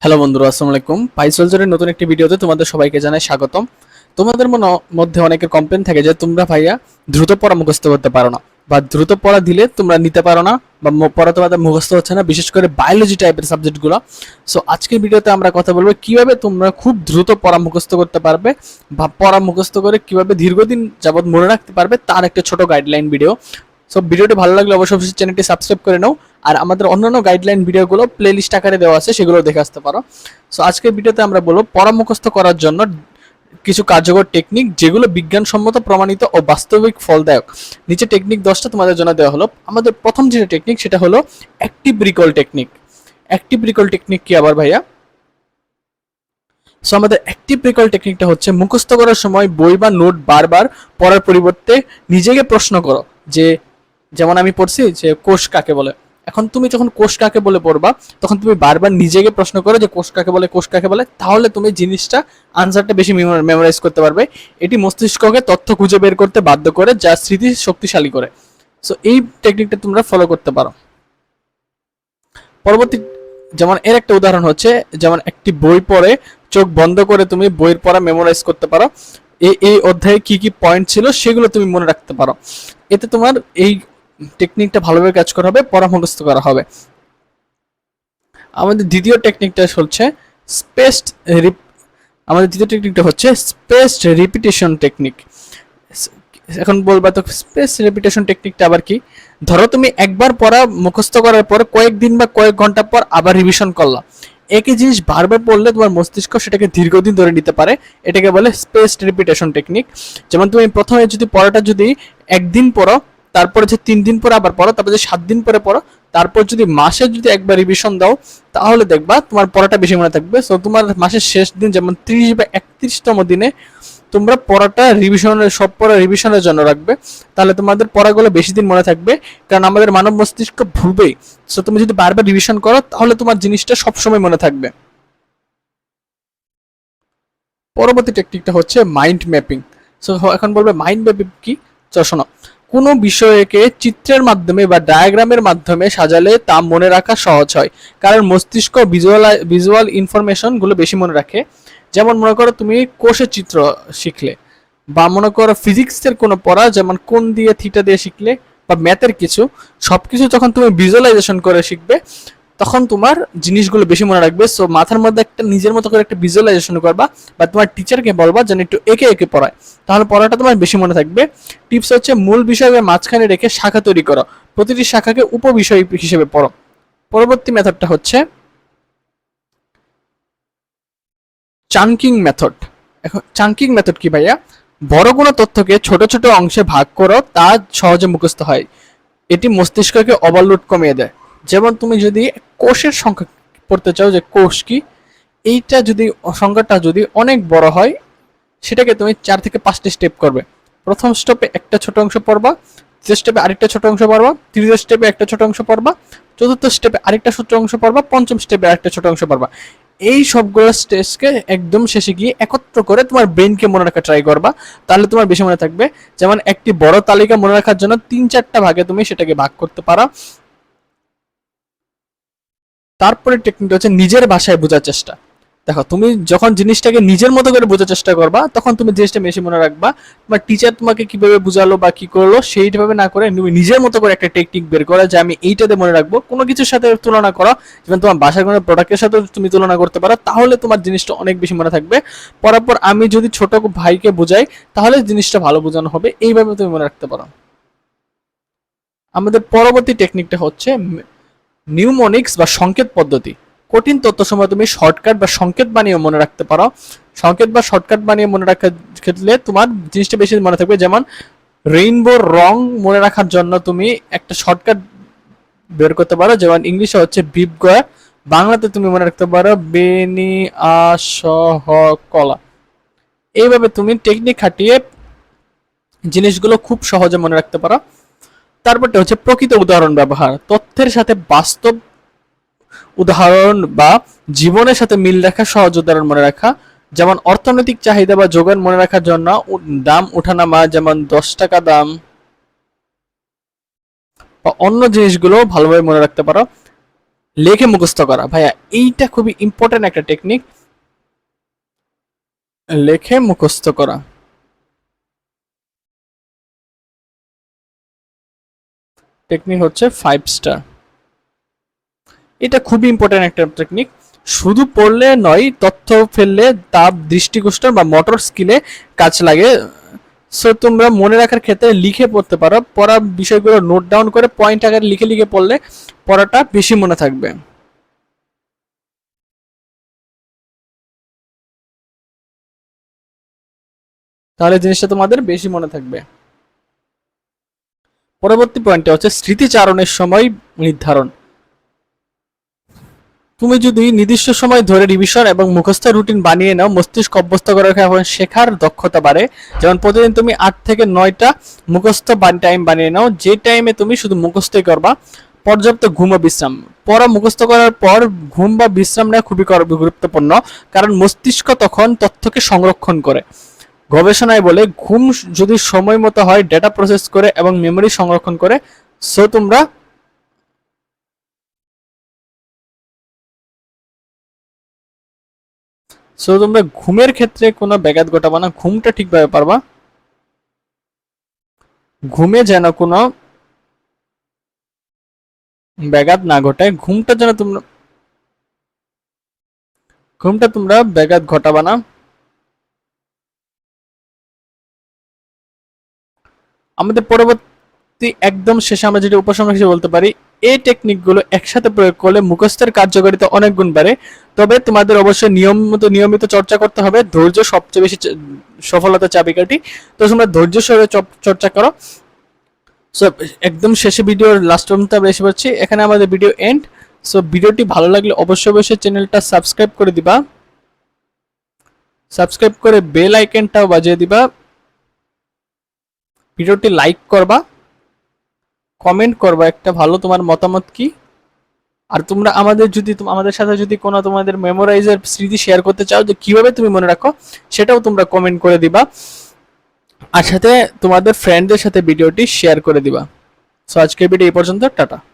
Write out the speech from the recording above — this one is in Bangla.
হ্যালো বন্ধুরা, আসসালামু আলাইকুম। পাইসোলজারের নতুন একটি ভিডিওতে তোমাদের সবাইকে জানাই স্বাগতম। তোমাদের মধ্যে অনেকের কমপ্লেন থাকে যে তোমরা ভাইয়া দ্রুত পড়া মুখস্থ করতে পারো না, বা দ্রুত পড়া দিলে তোমরা নিতে পারো না, বা পড়া তোমাদের মুখস্থ হচ্ছে না, বিশেষ করে বায়োলজি টাইপের সাবজেক্টগুলো। সো আজকের ভিডিওতে আমরা কথা বলবো কিভাবে তোমরা খুব দ্রুত পড়া মুখস্থ করতে পারবে, বা পড়া মুখস্থ করে কিভাবে দীর্ঘদিন যাবত মনে রাখতে পারবে, তার একটা ছোট গাইডলাইন ভিডিও। সো ভিডিওটি ভালো লাগলে অবশ্যই চ্যানেলটি সাবস্ক্রাইব করে নাও, আর আমাদের অন্যান্য গাইডলাইন ভিডিওগুলো প্লেলিস্ট আকারে দেওয়া আছে, সেগুলো দেখে আসতে পারো। সো আজকের ভিডিওতে আমরা বলবো পড়া মুখস্থ করার জন্য কিছু কার্যকর টেকনিক, যেগুলো বিজ্ঞানসম্মত, প্রমাণিত ও বাস্তবিক ফলদায়ক। নিচে টেকনিক 10টা তোমাদের জন্য দেওয়া হলো। আমাদের প্রথম যেটা টেকনিক সেটা হলো active recall technique. Active recall technique কি আবার ভাইয়া? সো আমাদের অ্যাক্টিভ রিকল টেকনিকটা হচ্ছে মুখস্থ করার সময় বই বা নোট বারবার পড়ার পরিবর্তে নিজেকে প্রশ্ন করো যে, যেমন আমি পড়ছি যে কোষ কাকে বলে। এখন তুমি যখন কোষ কাকে বলে পড়বা, তখন তুমি বারবার নিজেকে প্রশ্ন করো যে কোষ কাকে বলে, কোষ কাকে বলে। তাহলে তুমি জিনিসটা, আনসারটা বেশি মেমোরাইজ করতে পারবে। এটি মস্তিষ্ককে তথ্য খুঁজে বের করতে বাধ্য করে, যা স্মৃতি শক্তিশালী করে। সো এই টেকনিকটা তোমরা ফলো করতে পারো। পরবর্তী, যেমন এর একটা উদাহরণ হচ্ছে, যেমন একটি বই পড়ে চোখ বন্ধ করে তুমি বইয়ের পড়া মেমোরাইজ করতে পারো। এই অধ্যায়ে কি কি পয়েন্ট ছিল সেগুলো তুমি মনে রাখতে পারো। এতে তোমার এই টেকনিকটা ভালোভাবে কাজ করা হবে, পড়া মুখস্থ করা হবে। আমাদের দ্বিতীয় টেকনিকটা হচ্ছে স্পেসড আমাদের দ্বিতীয় টেকনিকটা হচ্ছে স্পেসড রিপিটেশন টেকনিক। এখন বলবা তো স্পেস রিপিটেশন টেকনিকটা আবার কি? ধরো তুমি একবার পড়া মুখস্থ করার পর কয়েকদিন বা কয়েক ঘন্টা পর আবার রিভিশন করলা। একই জিনিস বারবার পড়লে তোমার মস্তিষ্ক সেটাকে দীর্ঘদিন ধরে নিতে পারে। এটাকে বলে স্পেসড রিপিটেশন টেকনিক। যেমন তুমি প্রথমে যদি পড়াটা যদি একদিন পড়ো, তারপরে যে 3 দিন পরে আবার পড়ো, তারপরে যে 7 দিন পরে পড়ো, তারপর যদি মাসে যদি একবার রিভিশন দাও, তাহলে দেখবা তোমার পড়াটা বেশি মনে থাকবে। সো তোমার মাসের শেষ দিন, যেমন 30 বা 31তম দিনে তোমরা পড়াটা রিভিশনের, সব পড়া রিভিশনের জন্য রাখবে। তাহলে তোমাদের পড়াগুলো বেশি দিন মনে থাকবে, কারণ আমাদের মানব মস্তিষ্ক ভুলবেই। সো তুমি যদি বারবার রিভিশন করো, তাহলে তোমার জিনিসটা সবসময় মনে থাকবে। পরবর্তী টেকনিকটা হচ্ছে মাইন্ড ম্যাপিং। সো এখন বলবে মাইন্ড ম্যাপিং কি? চলো শোনো। কোনো বিষয়কে চিত্রের মাধ্যমে বা ডায়াগ্রামের মাধ্যমে সাজালে তা মনে রাখা সহজ হয়, কারণ মস্তিষ্ক ভিজুয়াল ইনফরমেশন গুলো বেশি মনে রাখে। যেমন মনে করো তুমি কোষের চিত্র শিখলে, বা মনে করো ফিজিক্সের কোনো পড়া, যেমন কোন দিয়ে থিটা দিয়ে শিখলে, বা ম্যাথের কিছু, সবকিছু যখন তুমি ভিজুয়ালাইজেশন করে শিখবে, তখন তোমার জিনিসগুলো বেশি মনে রাখবে। সো মাথার মধ্যে একটা নিজের মতো করে একটা ভিজুয়ালাইজেশন করবা, বা তোমার টিচারকে বলবা যেন একটু এঁকে এঁকে পড়ায়, তাহলে পড়াটা তোমার বেশি মনে থাকবে। টিপস হচ্ছে মূল বিষয়কে মাঝখানে রেখে শাখা তৈরি করো, প্রতিটি শাখাকে উপবিষয় হিসেবে পড়ো। পরবর্তী মেথডটা হচ্ছে চাঙ্কিং মেথড। এখন চাঙ্কিং মেথড কি ভাইয়া? বড় কোনো তথ্যকে ছোট ছোট অংশে ভাগ করো, তা সহজে মুখস্থ হয়। এটি মস্তিষ্ককে ওভারলোড কমিয়ে দেয়। যেমন তুমি যদি কোষের সংখ্যা পড়তে চাও, যে কোষ কি, এইটা যদি সংখ্যাটা যদি অনেক বড় হয়, সেটাকে তুমি 4 থেকে 5টা স্টেপ করবে। প্রথম স্টেপে একটা ছোট অংশ পড়বা, দ্বিতীয় স্টেপে আরেকটা ছোট অংশ পড়বা, তৃতীয় স্টেপে একটা ছোট অংশ পড়বা, চতুর্থ স্টেপে আরেকটা ছোট অংশ পড়বা, পঞ্চম স্টেপে আরেকটা ছোট অংশ পড়বা। এই সবগুলো স্টেজকে একদম শেষে গিয়ে একত্র করে তোমার ব্রেনকে মনে রাখা ট্রাই করবা, তাহলে তোমার বেশি মনে থাকবে। যেমন একটি বড় তালিকা মনে রাখার জন্য 3-4টা ভাগে তুমি সেটাকে ভাগ করতে পারো। তারপরে টেকনিকটা হচ্ছে নিজের ভাষায় বোঝার চেষ্টা। দেখো, তুমি যখন জিনিসটাকে নিজের মতো করে বোঝার চেষ্টা করবা, তখন তুমি জিনিসটা বেশি মনে রাখবা। তোমার টিচার তোমাকে কিভাবে বুঝালো বা কি করলো সেইভাবে না করে, তুমি নিজের মতো করে একটা টেকনিক বের করো যে আমি এইটাতে মনে রাখবো। কোনো কিছুর সাথে তুলনা করো, যেমন তোমার বাসার কোনো প্রোডাক্টের সাথে তুমি তুলনা করতে পারো, তাহলে তোমার জিনিসটা অনেক বেশি মনে থাকবে। পরাপর আমি যদি ছোট ভাইকে বোঝাই, তাহলে জিনিসটা ভালো বোঝানো হবে। এইভাবে তুমি মনে রাখতে পারো। আমাদের পরবর্তী টেকনিকটা হচ্ছে নিউমোনিক্স বা সংকেত পদ্ধতি। কঠিন তথ্য সময় তুমি শর্টকাট বা সংকেত বানিয়ে মনে রাখতে পারো। সংকেত বা শর্টকাট বানিয়ে মনে রাখার ক্ষেত্রে তোমার জিনিসটা বেশি মনে থাকবে। যেমন রেইনবোর রং মনে রাখার জন্য তুমি একটা শর্টকাট বের করতে পারো, যেমন ইংলিশে হচ্ছে বিপগয়া, বাংলাতে তুমি মনে রাখতে পারো বেনি আসহ কলা। এইভাবে তুমি টেকনিক খাটিয়ে জিনিসগুলো খুব সহজে মনে রাখতে পারো। তারপরটা হচ্ছে প্রকৃত উদাহরণ ব্যবহার। তথ্যের সাথে বাস্তব উদাহরণ বা জীবনের সাথে মিল রাখা সহজ উদাহরণ মনে রাখা। যেমন অর্থনৈতিক চাহিদা বা যোগান মনে রাখার জন্য দাম ওঠানামা, যেমন 10 টাকা দাম, বা অন্য জিনিসগুলো ভালোভাবে মনে রাখতে পারো। লেখে মুখস্থ করা। ভাইয়া এইটা খুবই ইম্পর্টেন্ট একটা টেকনিক, লেখে মুখস্থ করা। টেকনিক হচ্ছে 5 স্টার। এটা খুবই ইম্পর্টেন্ট একটা টেকনিক। শুধু পড়লে নয়, তথ্য ফেললে তা দৃষ্টিগোচর বা মোটর স্কিলে কাজ লাগে। সো তোমরা মনে রাখার ক্ষেত্রে লিখে পড়তে পারো, পড়া বিষয়গুলো নোট ডাউন করে পয়েন্ট আকারে লিখে লিখে পড়লে পড়াটা বেশি মনে থাকবে। তাহলে জিনিসটা তোমাদের বেশি মনে থাকবে। পরবর্তী পয়েন্টটা হচ্ছে স্মৃতিচারণের সময় নির্ধারণ। তুমি যদি নির্দিষ্ট সময় ধরে রিভিশন এবং মুখস্থ রুটিন বানিয়ে নাও, মস্তিষ্ক অভ্যস্ত করে রাখা এবং শেখার দক্ষতা বাড়ে। যেমন প্রতিদিন তুমি 8 থেকে 9টা মুখস্থ টাইম বানিয়ে নাও, যে টাইমে তুমি শুধু মুখস্থই করবা। পর্যাপ্ত ঘুম ও বিশ্রাম। পড়া মুখস্থ করার পর ঘুম বা বিশ্রাম নেওয়া খুবই গুরুত্বপূর্ণ, কারণ মস্তিষ্ক তখন তথ্যকে সংরক্ষণ করে। গবেষণায় বলে ঘুম যদি সময় মতো হয়, ডেটা প্রসেস করে এবং মেমরি সংরক্ষণ করে। সো তোমরা ঘুমের ক্ষেত্রে কোনো ব্যাঘাত ঘটাবা না, ঘুমটা ঠিকভাবে পারবা। ঘুমে যেন কোনো ব্যাঘাত না ঘটে, ঘুমটা তোমরা ব্যাঘাত ঘটাবা না। আমাদের পরবর্তী একদম শেষে আমরা যেটা উপসংহার হিসেবে বলতে পারি, এই টেকনিকগুলো একসাথে প্রয়োগ করলে মুখস্থের কার্যকারিতা অনেক গুণ বাড়ে। তবে তোমাদের অবশ্যই নিয়মিত চর্চা করতে হবে। ধৈর্য সবচেয়ে বেশি সফলতার চাবিকাঠি। তো তোমরা ধৈর্য সহকারে চর্চা করো। সো একদম শেষে ভিডিওর লাস্ট পর্যন্ত আমরা এসে পড়ছি, এখানে আমাদের ভিডিও এন্ড। সো ভিডিওটি ভালো লাগলে অবশ্যই চ্যানেলটা সাবস্ক্রাইব করে দিবা, সাবস্ক্রাইব করে বেল আইকনটাও বাজিয়ে দিবা, ভিডিওটি লাইক করবা, কমেন্ট করবা একটা ভালো তোমার মতামত কি। আর তোমরা আমাদের সাথে যদি কোনো তোমাদের মেমোরাইজের স্মৃতি শেয়ার করতে চাও, যে কিভাবে তুমি মনে রাখো, সেটাও তোমরা কমেন্ট করে দিবা। আর সাথে তোমাদের ফ্রেন্ডদের সাথে ভিডিওটি শেয়ার করে দিবা। সো আজকের ভিডিও এই পর্যন্ত, টাটা।